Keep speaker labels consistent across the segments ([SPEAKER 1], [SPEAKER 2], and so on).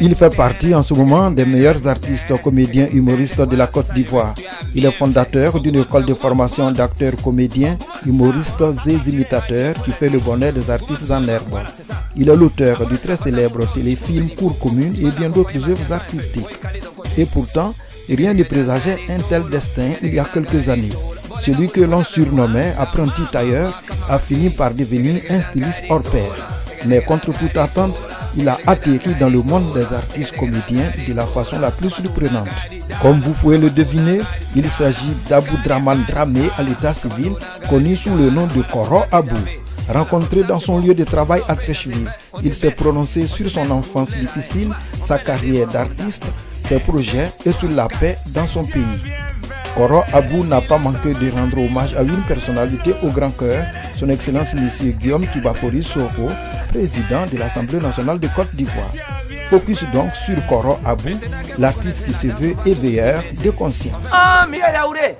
[SPEAKER 1] Il fait partie en ce moment des meilleurs artistes comédiens humoristes de la Côte d'Ivoire. Il est fondateur d'une école de formation d'acteurs comédiens, humoristes et imitateurs qui fait le bonheur des artistes en herbe. Il est l'auteur du très célèbre téléfilm Cour commune et bien d'autres œuvres artistiques. Et pourtant, rien ne présageait un tel destin il y a quelques années. Celui que l'on surnommait apprenti tailleur a fini par devenir un styliste hors pair. Mais contre toute attente, il a atterri dans le monde des artistes comédiens de la façon la plus surprenante. Comme vous pouvez le deviner, il s'agit d'Aboudraman Dramé à l'état civil, connu sous le nom de Koro Abou. Rencontré dans son lieu de travail à Treichville, il s'est prononcé sur son enfance difficile, sa carrière d'artiste, ses projets et sur la paix dans son pays. Koro Abou n'a pas manqué de rendre hommage à une personnalité au grand cœur, son Excellence M. Guillaume Tibafori Soro, président de l'Assemblée nationale de Côte d'Ivoire. Focus donc sur Koro Abou, l'artiste qui se veut éveilleur de conscience.
[SPEAKER 2] Ah, mais elle a ouré.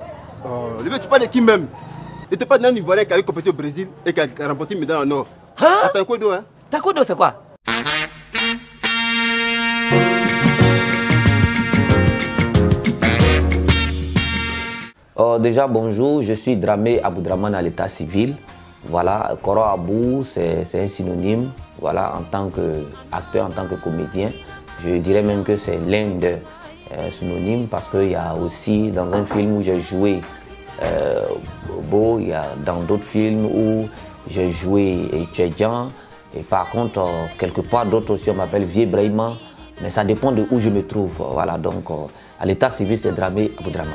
[SPEAKER 3] Le mec, tu parles de qui même? Il n'était pas d'un Ivoirien qui a compété au Brésil et qui a remporté une médaille en or.
[SPEAKER 2] Hein?
[SPEAKER 3] Taekwondo, hein?
[SPEAKER 2] Taekwondo, c'est quoi?
[SPEAKER 4] Déjà, bonjour, je suis Dramé Aboudraman à l'état civil. Voilà, Koro Abou, c'est un synonyme, voilà, en tant qu'acteur, en tant que comédien. Je dirais même que c'est l'un des synonymes parce qu'il y a aussi dans un film où j'ai joué Beau, il y a dans d'autres films où j'ai joué Tchedjan. Et par contre, quelque part d'autres aussi, on m'appelle Vieux Brahima. Mais ça dépend de où je me trouve. Voilà, donc à l'état civil, c'est Dramé Aboudraman.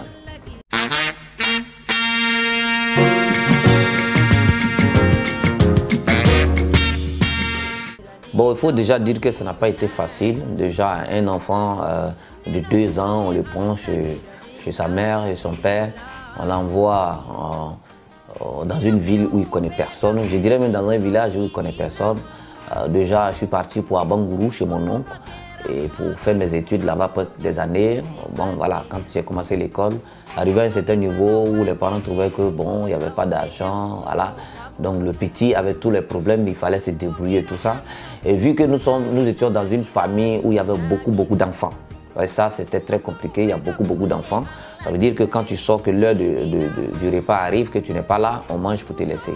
[SPEAKER 4] Bon, il faut déjà dire que ça n'a pas été facile. Déjà, un enfant de 2 ans, on le prend chez sa mère et son père. On l'envoie dans une ville où il ne connaît personne. Je dirais même dans un village où il ne connaît personne. Déjà, je suis parti pour Abangourou chez mon oncle et pour faire mes études là-bas après des années. Bon, voilà, quand j'ai commencé l'école, arrivé à un certain niveau où les parents trouvaient que bon, il n'y avait pas d'argent, voilà. Donc le petit avait tous les problèmes, il fallait se débrouiller tout ça. Et vu que nous étions dans une famille où il y avait beaucoup d'enfants, ça c'était très compliqué, il y a beaucoup d'enfants. Ça veut dire que quand tu sors, que l'heure du repas arrive, que tu n'es pas là, on mange pour te laisser.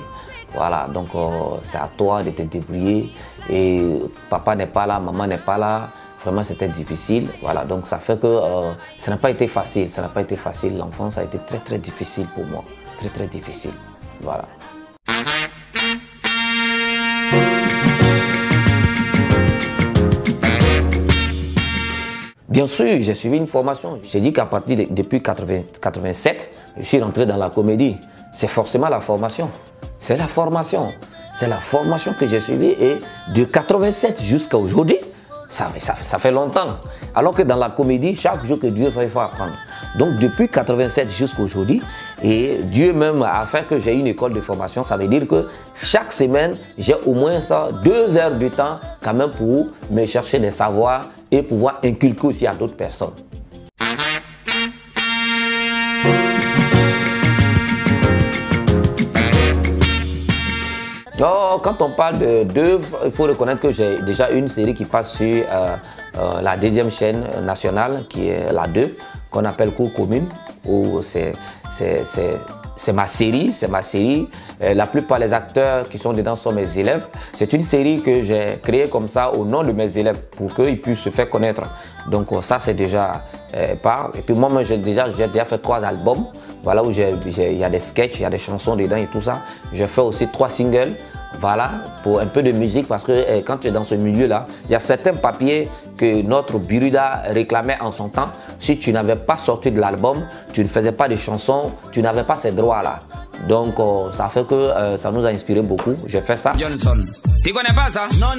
[SPEAKER 4] Voilà, donc c'est à toi de te débrouiller. Et papa n'est pas là, maman n'est pas là. Vraiment, c'était difficile. Voilà, donc ça fait que ça n'a pas été facile. Ça n'a pas été facile. L'enfance a été très difficile pour moi. Très difficile. Voilà. Bien sûr, j'ai suivi une formation. J'ai dit qu'à partir depuis 87, je suis rentré dans la comédie. C'est forcément la formation. C'est la formation. C'est la formation que j'ai suivie et de 87 jusqu'à aujourd'hui, ça fait longtemps. Alors que dans la comédie, chaque jour que Dieu fait, il faut apprendre. Donc depuis 87 jusqu'à aujourd'hui, et Dieu même a fait que j'ai une école de formation. Ça veut dire que chaque semaine, j'ai au moins 2 heures de temps quand même pour me chercher des savoirs et pouvoir inculquer aussi à d'autres personnes. Quand on parle d'œuvres, il faut reconnaître que j'ai déjà une série qui passe sur la 2e chaîne nationale, qui est la 2, qu'on appelle Cour commune, où c'est ma série, La plupart des acteurs qui sont dedans sont mes élèves. C'est une série que j'ai créée comme ça au nom de mes élèves pour qu'ils puissent se faire connaître. Donc ça c'est déjà pas. Et puis moi j'ai déjà fait 3 albums, voilà, où il y a des sketchs, il y a des chansons dedans et tout ça. J'ai fait aussi 3 singles. Voilà, pour un peu de musique, parce que quand tu es dans ce milieu-là, il y a certains papiers que notre Biruda réclamait en son temps. Si tu n'avais pas sorti de l'album, tu ne faisais pas de chansons, tu n'avais pas ces droits-là. Donc ça fait que ça nous a inspiré beaucoup. J'ai fait ça.
[SPEAKER 5] Johnson, tu connais pas ça? Non.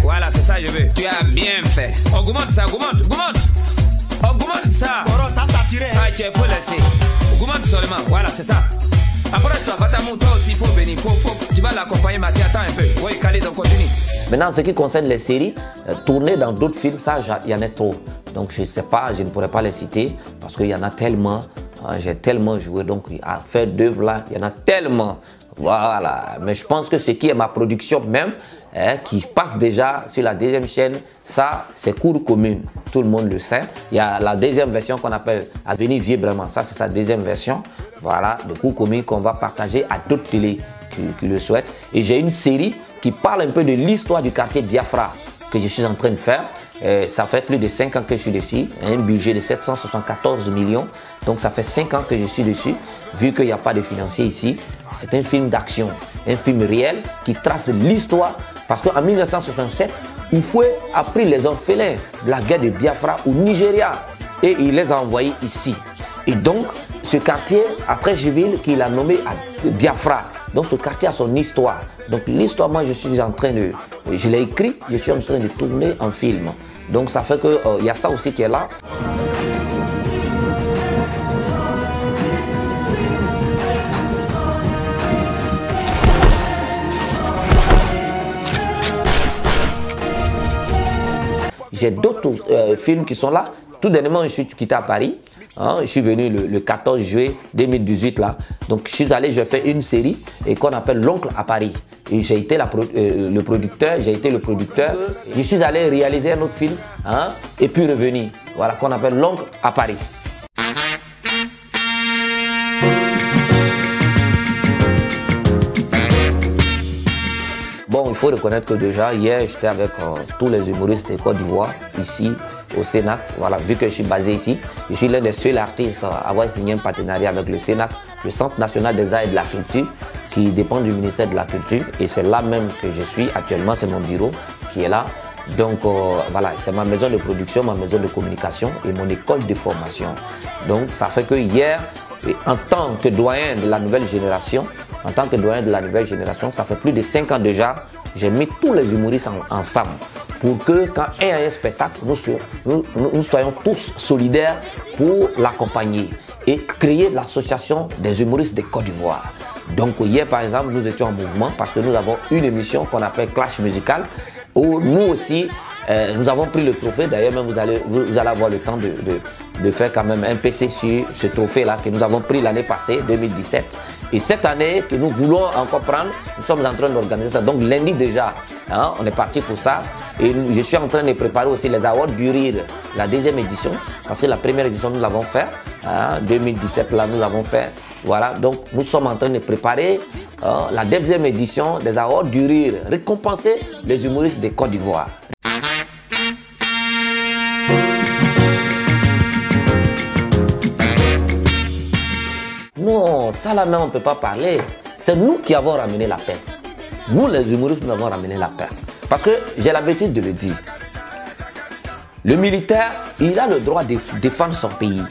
[SPEAKER 5] Voilà, c'est ça je veux. Tu as bien fait. Augmente ça, augmente ça.
[SPEAKER 6] Ça saturé.
[SPEAKER 5] Ah, tu faut laisser. Augmente seulement, voilà, c'est ça. Après toi, Batamou, toi aussi, il faut venir. Tu vas l'accompagner, Mathieu, attends un peu. Oui, Khalid, on continue.
[SPEAKER 4] Maintenant, en ce qui concerne les séries, tourner dans d'autres films, ça, il y en a trop. Donc, je ne sais pas, je ne pourrais pas les citer parce qu'il y en a tellement. J'ai tellement joué, donc à faire d'œuvres là, il y en a tellement. Voilà, mais je pense que ce qui est ma production même, qui passe déjà sur la deuxième chaîne, ça c'est Cour Commune, tout le monde le sait. Il y a la deuxième version qu'on appelle Avenir Vieux Brement, ça c'est sa deuxième version, voilà, de Cour Commune qu'on va partager à d'autres télés qui le souhaitent. Et j'ai une série qui parle un peu de l'histoire du quartier Biafra que je suis en train de faire. Ça fait plus de 5 ans que je suis dessus, un budget de 774 millions, donc ça fait 5 ans que je suis dessus, vu qu'il n'y a pas de financier ici. C'est un film d'action, un film réel qui trace l'histoire, parce qu'en 1967, Houphouët a pris les orphelins de la guerre de Biafra au Nigeria et il les a envoyés ici. Et donc, ce quartier à Treichville qu'il a nommé Biafra, donc ce quartier a son histoire. Donc l'histoire, moi je suis en train de, je l'ai écrit, je suis en train de tourner en film. Donc ça fait que il y a ça aussi qui est là. J'ai d'autres films qui sont là. Tout dernièrement, je suis quitté à Paris. Je suis venu le 14 juillet 2018 là. Donc je suis allé, j'ai fait une série et qu'on appelle L'Oncle à Paris. Et j'ai été le producteur, Je suis allé réaliser un autre film et puis revenir. Voilà, qu'on appelle L'Oncle à Paris. Bon, il faut reconnaître que déjà, hier, j'étais avec tous les humoristes de Côte d'Ivoire, ici, au Sénac. Voilà, vu que je suis basé ici, je suis l'un des seuls artistes à avoir signé un partenariat avec le Sénac, le Centre national des arts et de la culture, qui dépend du ministère de la Culture. Et c'est là même que je suis actuellement, c'est mon bureau qui est là. Donc voilà, c'est ma maison de production, ma maison de communication et mon école de formation. Donc ça fait que hier, en tant que doyen de la nouvelle génération, ça fait plus de 5 ans déjà, j'ai mis tous les humoristes ensemble pour que quand il y a un spectacle, nous soyons tous solidaires pour l'accompagner et créer l'association des humoristes de Côte d'Ivoire. Donc hier par exemple, nous étions en mouvement parce que nous avons une émission qu'on appelle Clash Musical où nous aussi, nous avons pris le trophée. D'ailleurs, même vous allez avoir le temps de faire quand même un PC sur ce trophée-là que nous avons pris l'année passée, 2017. Et cette année que nous voulons encore prendre, nous sommes en train d'organiser ça. Donc lundi déjà, on est parti pour ça. Et je suis en train de préparer aussi les Awards du Rire, la deuxième édition. Parce que la première édition, nous l'avons fait. 2017, là, nous l'avons fait. Voilà, donc nous sommes en train de préparer la deuxième édition des Awards du Rire. Récompenser les humoristes de Côte d'Ivoire. Non, ça là même on ne peut pas parler. C'est nous qui avons ramené la paix. Nous les humoristes, nous avons ramené la paix. Parce que j'ai l'habitude de le dire. Le militaire, il a le droit de défendre son pays.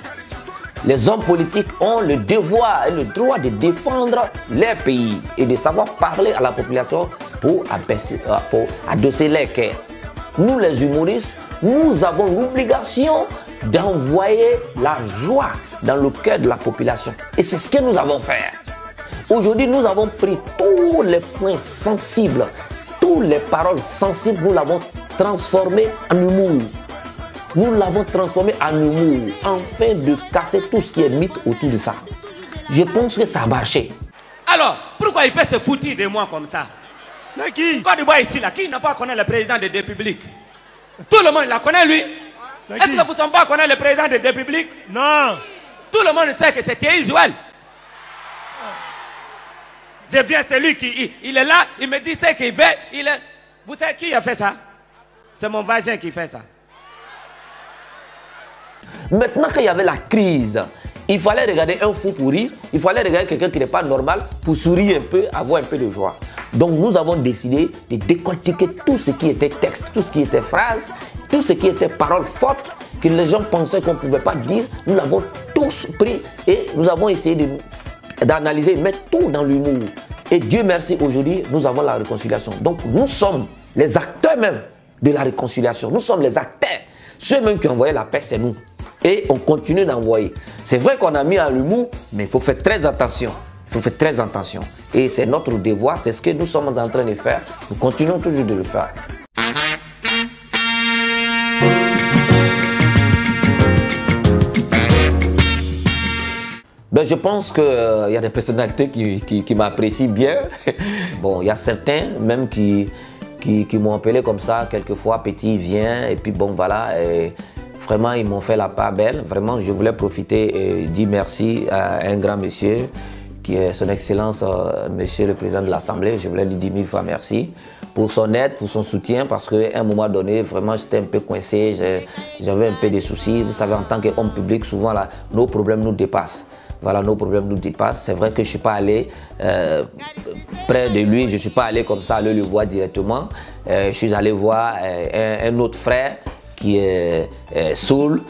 [SPEAKER 4] Les hommes politiques ont le devoir et le droit de défendre leur pays et de savoir parler à la population pour adosser les cœurs. Nous les humoristes, nous avons l'obligation d'envoyer la joie dans le cœur de la population. Et c'est ce que nous avons fait. Aujourd'hui, nous avons pris tous les points sensibles, toutes les paroles sensibles, nous l'avons transformé en humour. Nous l'avons transformé en humour, afin de casser tout ce qui est mythe autour de ça. Je pense que ça a marché.
[SPEAKER 2] Alors, pourquoi il peut se foutre de moi comme ça?
[SPEAKER 3] C'est qui?
[SPEAKER 2] Côte d'Ivoire ici, là, qui n'a pas connu le président de la République? Tout le monde la connaît, lui. Est-ce que vous ne savez pas connaître le président de la République?
[SPEAKER 3] Non.
[SPEAKER 2] Tout le monde sait que c'était Israël. Je viens, c'est lui qui il est là, il me dit ce qu'il fait. Vous savez qui a fait ça? C'est mon voisin qui fait ça.
[SPEAKER 4] Maintenant qu'il y avait la crise, il fallait regarder un fou pour rire, il fallait regarder quelqu'un qui n'est pas normal pour sourire un peu, avoir un peu de joie. Donc nous avons décidé de décortiquer tout ce qui était texte, tout ce qui était phrase, tout ce qui était paroles fortes que les gens pensaient qu'on ne pouvait pas dire. Nous l'avons tous pris et nous avons essayé d'analyser, mettre tout dans l'humour. Et Dieu merci, aujourd'hui, nous avons la réconciliation. Donc nous sommes les acteurs même de la réconciliation. Nous sommes les acteurs. Ceux même qui ont envoyé la paix, c'est nous. Et on continue d'envoyer. C'est vrai qu'on a mis à l'humour, mais il faut faire très attention. Il faut faire très attention. Et c'est notre devoir, c'est ce que nous sommes en train de faire. Nous continuons toujours de le faire. Ben, je pense qu'il y a des personnalités qui m'apprécient bien. Bon, il y a certains même qui m'ont appelé comme ça, quelquefois, petit, viens, et puis bon, voilà. Et vraiment, ils m'ont fait la part belle. Vraiment, je voulais profiter et dire merci à un grand monsieur, qui est son Excellence, Monsieur le Président de l'Assemblée. Je voulais lui dire 1000 fois merci pour son aide, pour son soutien, parce qu'à un moment donné, vraiment, j'étais un peu coincé, j'avais un peu de soucis. Vous savez, en tant qu'homme public, souvent, là, nos problèmes nous dépassent. Voilà, nos problèmes nous dépassent. C'est vrai que je ne suis pas allé près de lui, je ne suis pas allé comme ça, aller le voir directement. Je suis allé voir un autre frère qui est Soul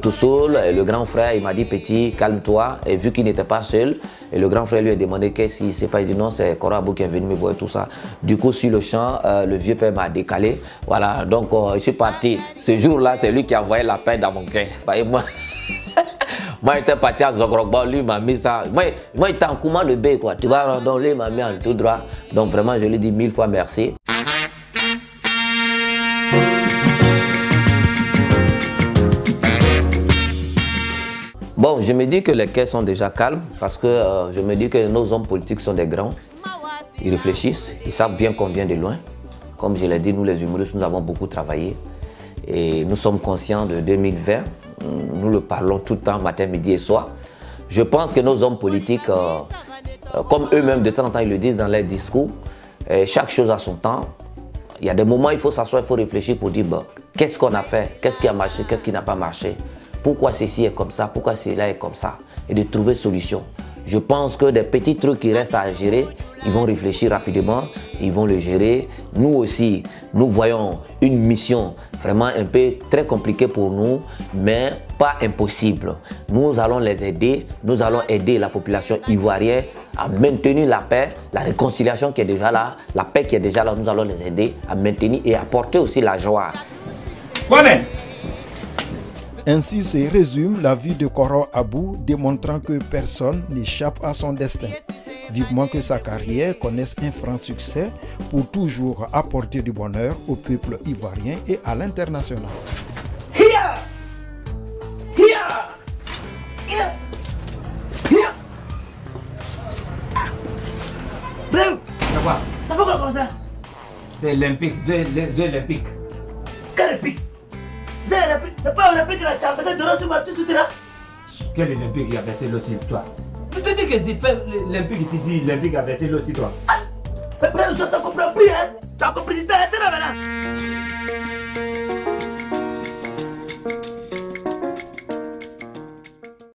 [SPEAKER 4] to Soul. Le grand frère, il m'a dit, petit, calme-toi. Et vu qu'il n'était pas seul, et le grand frère lui a demandé qu'est-ce qu'il s'est pas dit, non, c'est Koro Abou qui est venu me voir et tout ça. Du coup, sur le champ, le vieux père m'a décalé. Voilà, donc je suis parti. Ce jour-là, c'est lui qui a envoyé la paix dans mon cœur. Voyez-moi. Moi, j'étais parti à Zogrogbo, lui m'a mis ça. Moi, j'étais en Kouma le B, quoi. Tu vois, donc lui m'a mis en tout droit. Donc vraiment, je lui dis 1000 fois merci. Bon, je me dis que les quais sont déjà calmes parce que je me dis que nos hommes politiques sont des grands. Ils réfléchissent, ils savent bien qu'on vient de loin. Comme je l'ai dit, nous les humoristes, nous avons beaucoup travaillé. Et nous sommes conscients de 2020. Nous le parlons tout le temps, matin, midi et soir. Je pense que nos hommes politiques, comme eux-mêmes de temps en temps, ils le disent dans leurs discours, chaque chose a son temps. Il y a des moments où il faut s'asseoir, il faut réfléchir pour dire, bon, qu'est-ce qu'on a fait, qu'est-ce qui a marché, qu'est-ce qui n'a pas marché, pourquoi ceci est comme ça, pourquoi cela est comme ça, et de trouver solution. Je pense que des petits trucs qui restent à gérer, ils vont réfléchir rapidement, ils vont le gérer. Nous aussi, nous voyons une mission vraiment un peu très compliquée pour nous, mais pas impossible. Nous allons les aider, nous allons aider la population ivoirienne à maintenir la paix, la réconciliation qui est déjà là, la paix qui est déjà là, nous allons les aider à maintenir et apporter aussi la joie.
[SPEAKER 2] Ouais,
[SPEAKER 1] Ainsi se résume la vie de Koro Abou, démontrant que personne n'échappe à son destin. Vivement que sa carrière connaisse un franc succès pour toujours apporter du bonheur au peuple ivoirien et à l'international.
[SPEAKER 2] Bref, ça fait quoi comme ça? C'est olympique, deux olympiques. Quel olympique? C'est pas olympique la tempête de l'eau sur ma tout là. Quel olympique il a versé l'eau sur toi? Tu te dis que tu fais l'olympique, tu dis l'olympique a versé l'eau sur toi. Mais bref, je t'ai compris, hein? Tu as compris, tu t'es arrêté là maintenant.